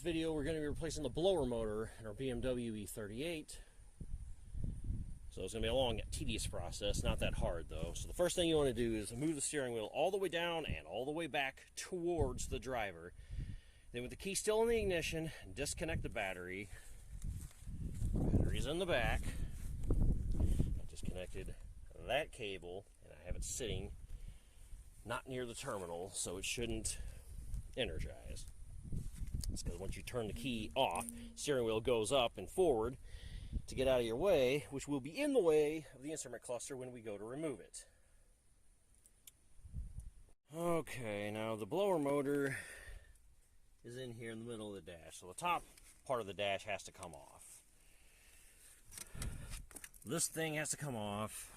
video, we're going to be replacing the blower motor in our BMW E38. So it's going to be a long, tedious process, not that hard though. So the first thing you want to do is move the steering wheel all the way down and all the way back towards the driver. Then with the key still in the ignition, disconnect the battery. Battery's in the back. I disconnected that cable and I have it sitting not near the terminal, so it shouldn't energize. It's because once you turn the key off, steering wheel goes up and forward to get out of your way, which will be in the way of the instrument cluster when we go to remove it. Okay, now the blower motor is in here in the middle of the dash, so the top part of the dash has to come off. This thing has to come off,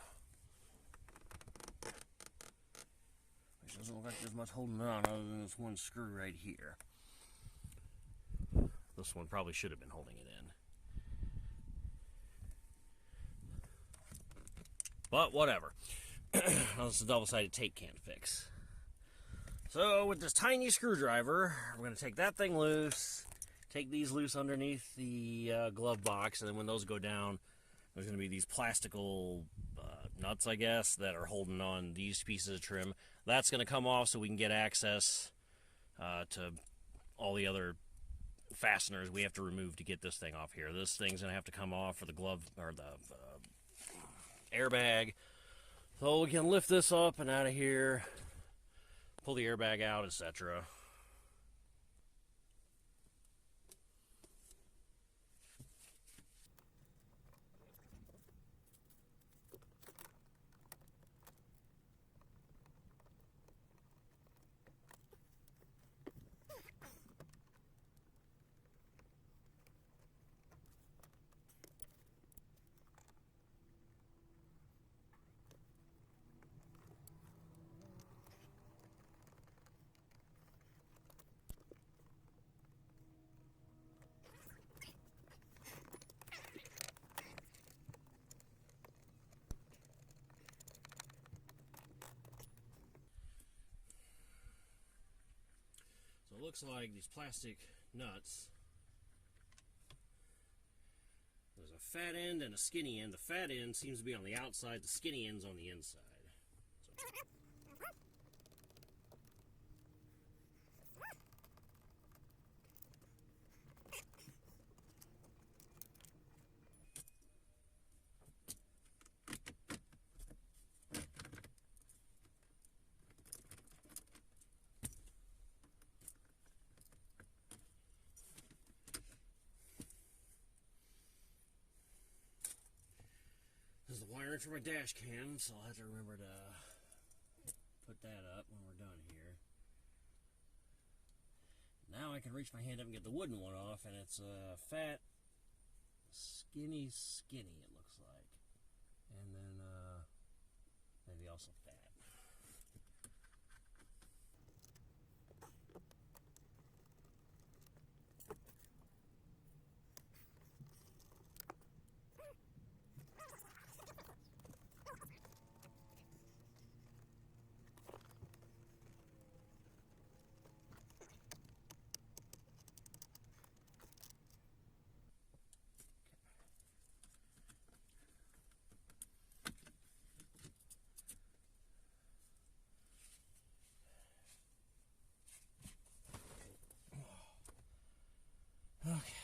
which doesn't look like there's much holding on other than this one screw right here. This one probably should have been holding it in. But whatever. This is a double-sided tape can't fix. So with this tiny screwdriver, we're going to take that thing loose, take these loose underneath the glove box, and then when those go down, there's going to be these plastical nuts, I guess, that are holding on these pieces of trim. That's going to come off so we can get access to all the other fasteners we have to remove to get this thing off here. This thing's going to have to come off for the glove, or the airbag. So we can lift this up and out of here, pull the airbag out, etc. So it looks like these plastic nuts, there's a fat end and a skinny end. The fat end seems to be on the outside, the skinny end's on the inside. So this is the wiring for my dash cam, so I'll have to remember to put that up when we're done here. Now I can reach my hand up and get the wooden one off, and it's fat, skinny, it looks like. And then maybe also fat. Okay.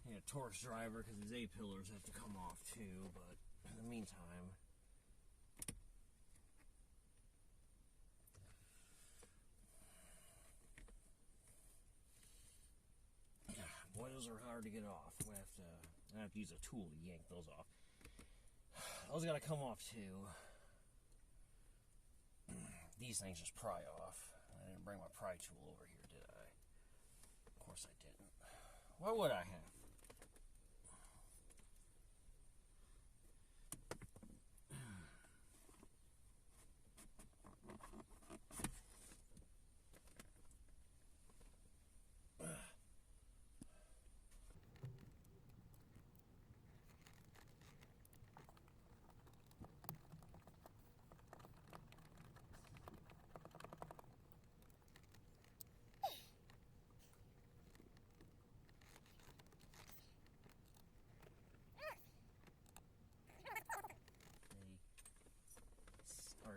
Need a torch driver because these A-pillars have to come off too, but in the meantime, boy, those are hard to get off. I have to use a tool to yank those off. Those gotta come off too. These things just pry off. I didn't bring my pry tool over here, did I? Of course I didn't. Why would I have?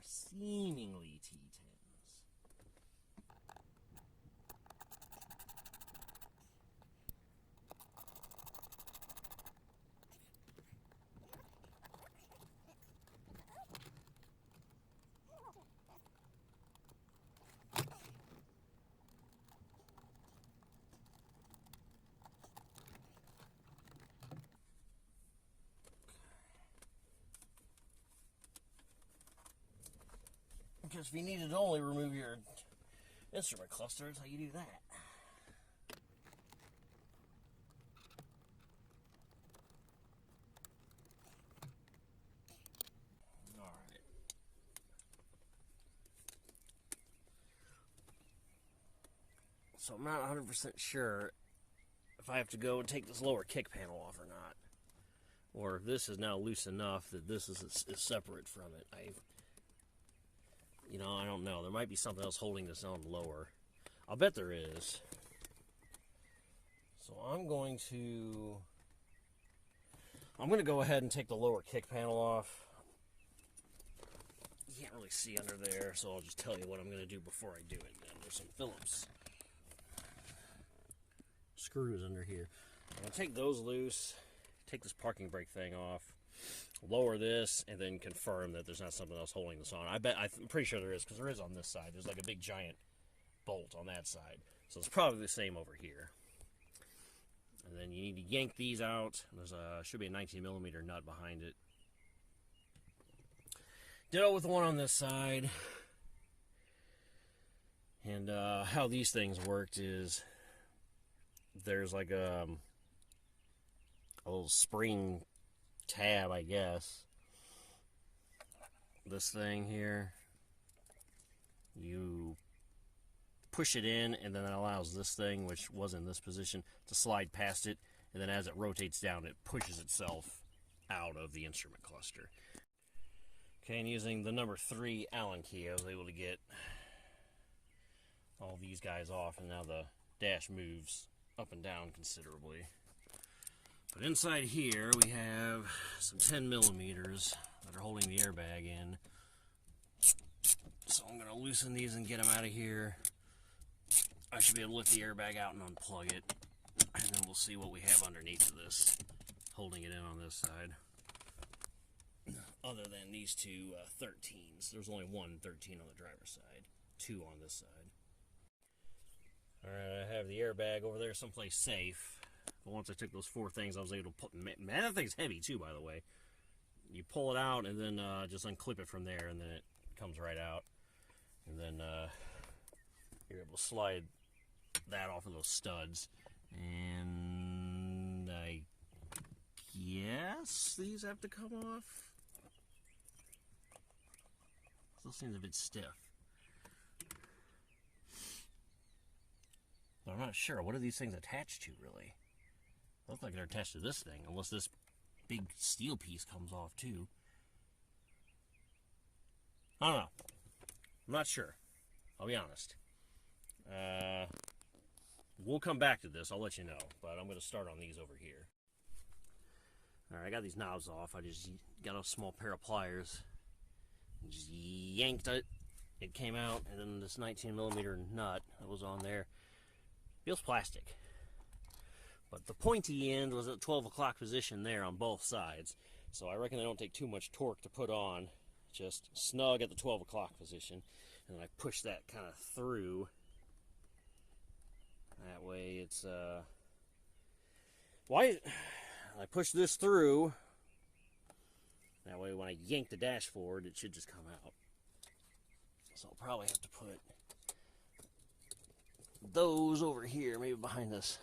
are seemingly T10s. Because if you needed to only remove your instrument cluster, that's how you do that. Alright. So I'm not 100% sure if I have to go and take this lower kick panel off or not. Or if this is now loose enough that this is separate from it. I don't know. There might be something else holding this on lower. I'll bet there is. So I'm going to go ahead and take the lower kick panel off. You can't really see under there, so I'll just tell you what I'm going to do before I do it. Then there's some Phillips screws under here. I'm going to take those loose, take this parking brake thing off, lower this, and then confirm that there's not something else holding this on. I'm pretty sure there is, because there is on this side. There's like a big giant bolt on that side. So it's probably the same over here. And then you need to yank these out. There's should be a 19mm nut behind it. Ditto with the one on this side. And how these things worked is there's like a little spring tab, I guess. This thing here, you push it in, and then it allows this thing, which was in this position, to slide past it, and then as it rotates down, it pushes itself out of the instrument cluster. Okay, and using the number 3 Allen key, I was able to get all these guys off, and now the dash moves up and down considerably. But inside here, we have some 10mm that are holding the airbag in. So I'm going to loosen these and get them out of here. I should be able to lift the airbag out and unplug it. And then we'll see what we have underneath of this, holding it in on this side. Other than these two 13s. There's only one 13 on the driver's side, 2 on this side. Alright, I have the airbag over there someplace safe. But once I took those 4 things, I was able to put... Man, that thing's heavy too, by the way. You pull it out and then just unclip it from there, and then it comes right out. And then you're able to slide that off of those studs. And I guess these have to come off. Still seems a bit stiff. But I'm not sure. What are these things attached to, really? They look like they're attached to this thing, unless this big steel piece comes off, too. I don't know. I'm not sure. I'll be honest. We'll come back to this. I'll let you know. But I'm going to start on these over here. Alright, I got these knobs off. I just got a small pair of pliers. Just yanked it. It came out. And then this 19mm nut that was on there feels plastic. But the pointy end was at 12 o'clock position there on both sides. So I reckon they don't take too much torque to put on. Just snug at the 12 o'clock position. And then I push that kind of through. That way it's, I push this through. That way when I yank the dash forward, it should just come out. So I'll probably have to put those over here, maybe behind this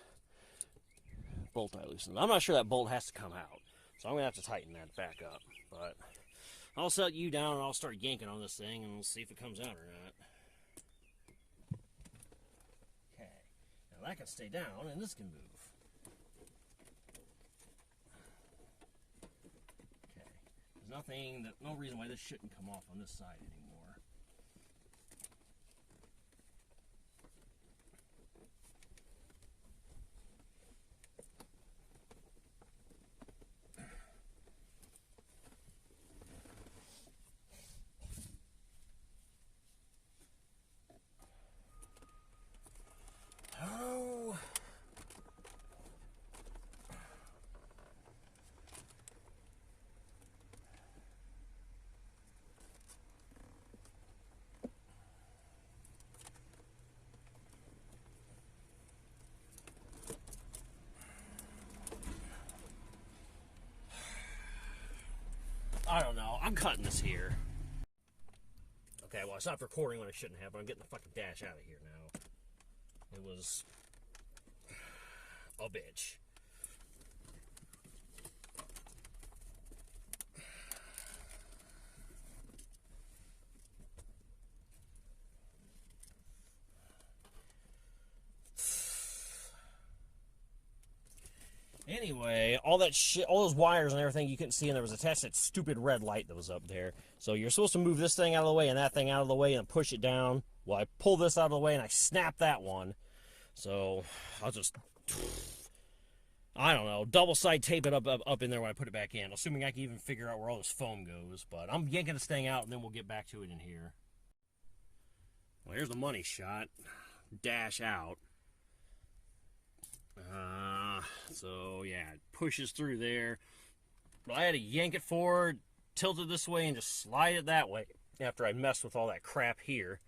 bolt I loosened. I'm not sure that bolt has to come out. So I'm going to have to tighten that back up. But I'll set you down and I'll start yanking on this thing and we'll see if it comes out or not. Okay. Now that can stay down and this can move. Okay. There's no reason why this shouldn't come off on this side anymore. I'm cutting this here. Okay, well, I stopped recording when I shouldn't have, but I'm getting the fucking dash out of here now. It was a bitch. Anyway, all that shit, all those wires and everything you couldn't see, and there was attached to that stupid red light that was up there. So you're supposed to move this thing out of the way and that thing out of the way and push it down. Well, I pull this out of the way and I snap that one. So I'll just, I don't know, double side tape it up in there when I put it back in, assuming I can even figure out where all this foam goes. But I'm yanking this thing out and then we'll get back to it in here. Well, here's the money shot. Dash out. So yeah, it pushes through there. But I had to yank it forward, tilt it this way, and just slide it that way after I messed with all that crap here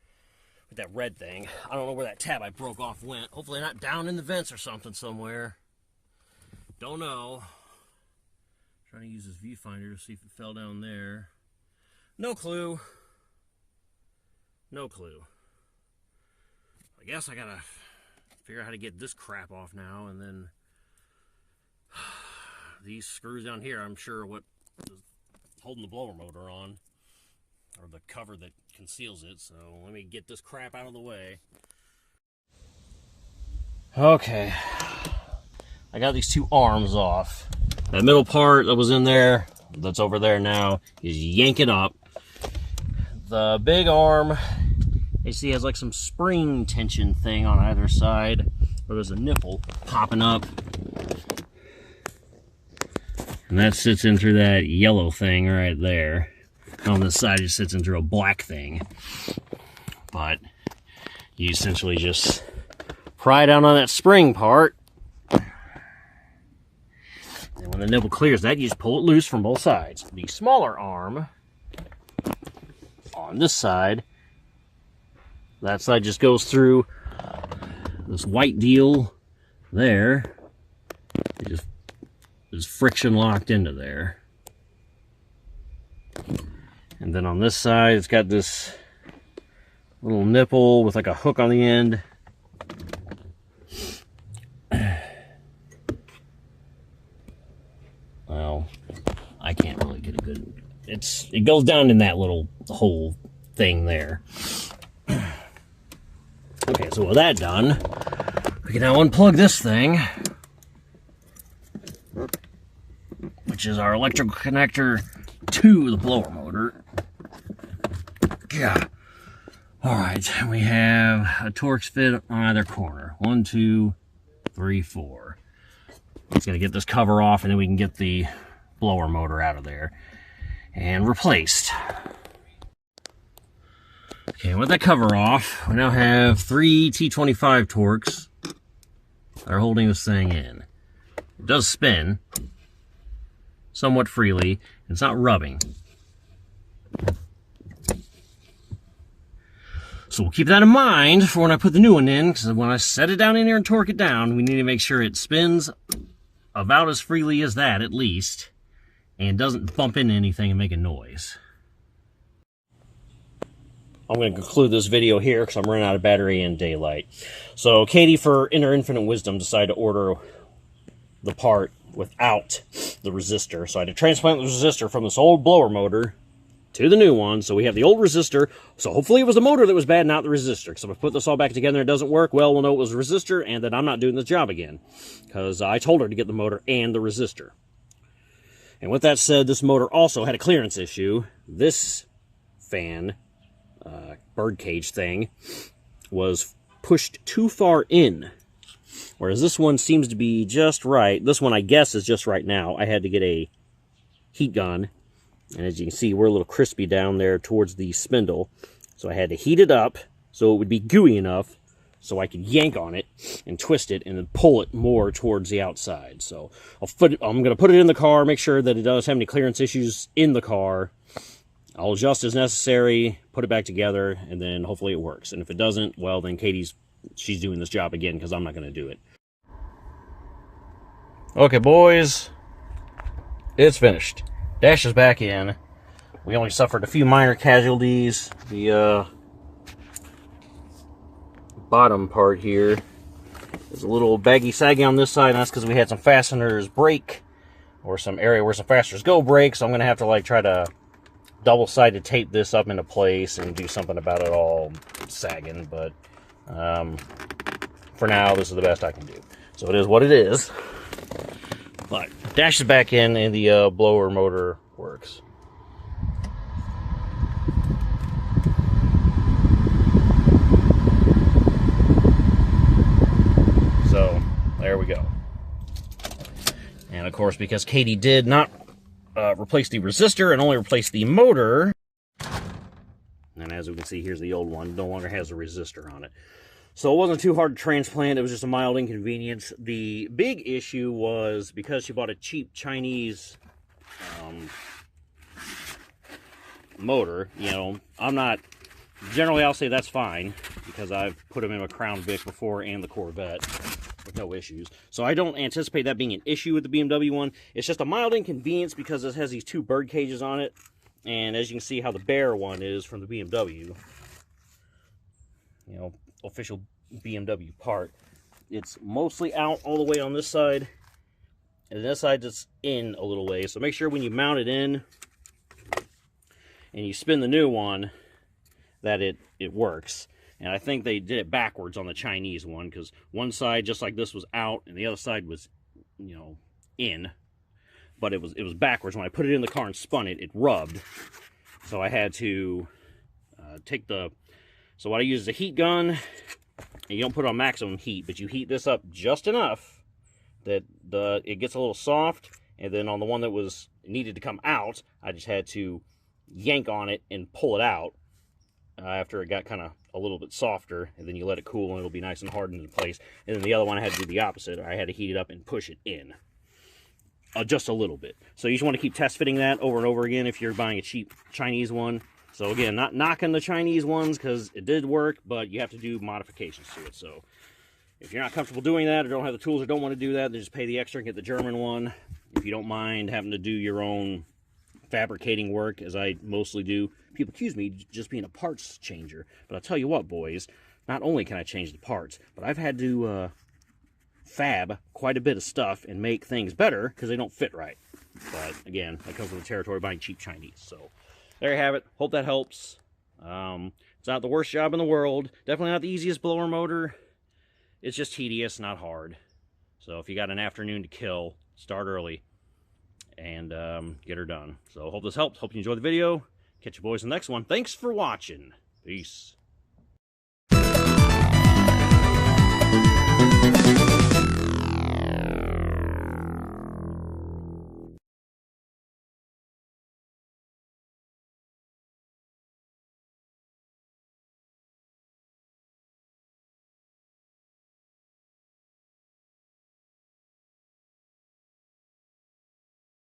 with that red thing. I don't know where that tab I broke off went. Hopefully not down in the vents or something somewhere. Don't know. Trying to use this viewfinder to see if it fell down there. No clue. No clue. I guess I gotta figure out how to get this crap off now, and then these screws down here, I'm sure what is holding the blower motor on, or the cover that conceals it. So let me get this crap out of the way. Okay, I got these two arms off. That middle part that was in there, that's over there now, is yanking up. The big arm, you see, has like some spring tension thing on either side, where there's a nipple popping up. And that sits in through that yellow thing right there. On this side, it sits in through a black thing. But you essentially just pry down on that spring part. And when the nipple clears that, you just pull it loose from both sides. The smaller arm on this side, that side just goes through this white deal there. It just is friction locked into there. And then on this side, it's got this little nipple with like a hook on the end. Well, I can't really get a good... It goes down in that little hole thing there. Okay, so with that done, we can now unplug this thing, which is our electrical connector to the blower motor. Yeah. Alright, we have a Torx fit on either corner. 1, 2, 3, 4. It's going to get this cover off, and then we can get the blower motor out of there and replaced. Okay, with that cover off, we now have 3 T25 Torx that are holding this thing in. It does spin somewhat freely. It's not rubbing. So we'll keep that in mind for when I put the new one in, because when I set it down in here and torque it down, we need to make sure it spins about as freely as that, at least, and doesn't bump into anything and make a noise. I'm going to conclude this video here because I'm running out of battery and daylight. So Katie, for in her infinite wisdom, decided to order the part without the resistor. So I had to transplant the resistor from this old blower motor to the new one. So we have the old resistor. So hopefully it was the motor that was bad, not the resistor. Because if I put this all back together and it doesn't work, well, we'll know it was a resistor, and then I'm not doing this job again. Because I told her to get the motor and the resistor. And with that said, this motor also had a clearance issue. This fan birdcage thing was pushed too far in, whereas this one seems to be just right. This one, I guess, is just right now. I had to get a heat gun, and as you can see, we're a little crispy down there towards the spindle, so I had to heat it up so it would be gooey enough so I could yank on it and twist it and then pull it more towards the outside. So I'm going to put it in the car, make sure that it doesn't have any clearance issues in the car. I'll adjust as necessary, put it back together, and then hopefully it works. And if it doesn't, well, then she's doing this job again because I'm not going to do it. Okay, boys, it's finished. Dash is back in. We only suffered a few minor casualties. The bottom part here is a little baggy saggy on this side, and that's because we had some fasteners break, or some area where some fasteners go break, so I'm going to have to like try to double-sided tape this up into place and do something about it all sagging, but for now, this is the best I can do. So it is what it is. But dash is back in, and the blower motor works. So there we go. And of course, because Katie did not replace the resistor and only replace the motor, and as we can see, here's the old one, no longer has a resistor on it. So it wasn't too hard to transplant, it was just a mild inconvenience. The big issue was because she bought a cheap Chinese motor, you know, generally I'll say that's fine, because I've put them in a Crown Vic before and the Corvette with no issues. So I don't anticipate that being an issue with the BMW one. It's just a mild inconvenience because it has these two bird cages on it. And as you can see how the bare one is from the BMW, you know, official BMW part, it's mostly out all the way on this side, and this side just in a little way. So make sure when you mount it in and you spin the new one that it works. And I think they did it backwards on the Chinese one, because one side, just like this, was out, and the other side was, you know, in. But it was backwards. When I put it in the car and spun it, it rubbed. So I had to take the... So what I use is a heat gun. And you don't put it on maximum heat, but you heat this up just enough that it gets a little soft. And then on the one that needed to come out, I just had to yank on it and pull it out after it got kind of a little bit softer, and then you let it cool and it'll be nice and hardened into place. And then the other one I had to do the opposite. I had to heat it up and push it in just a little bit. So you just want to keep test fitting that over and over again if you're buying a cheap Chinese one. So again, not knocking the Chinese ones, because it did work, but you have to do modifications to it. So if you're not comfortable doing that, or don't have the tools, or don't want to do that, then just pay the extra and get the German one. If you don't mind having to do your own fabricating work, as I mostly do. People accuse me just being a parts changer, but I'll tell you what, boys, not only can I change the parts, but I've had to fab quite a bit of stuff and make things better because they don't fit right. But again, that comes with the territory of buying cheap Chinese. So there you have it. Hope that helps. It's not the worst job in the world. Definitely not the easiest blower motor. It's just tedious, not hard. So if you got an afternoon to kill, start early and get her done. So hope this helps. Hope you enjoyed the video. Catch you boys in the next one. Thanks for watching. Peace.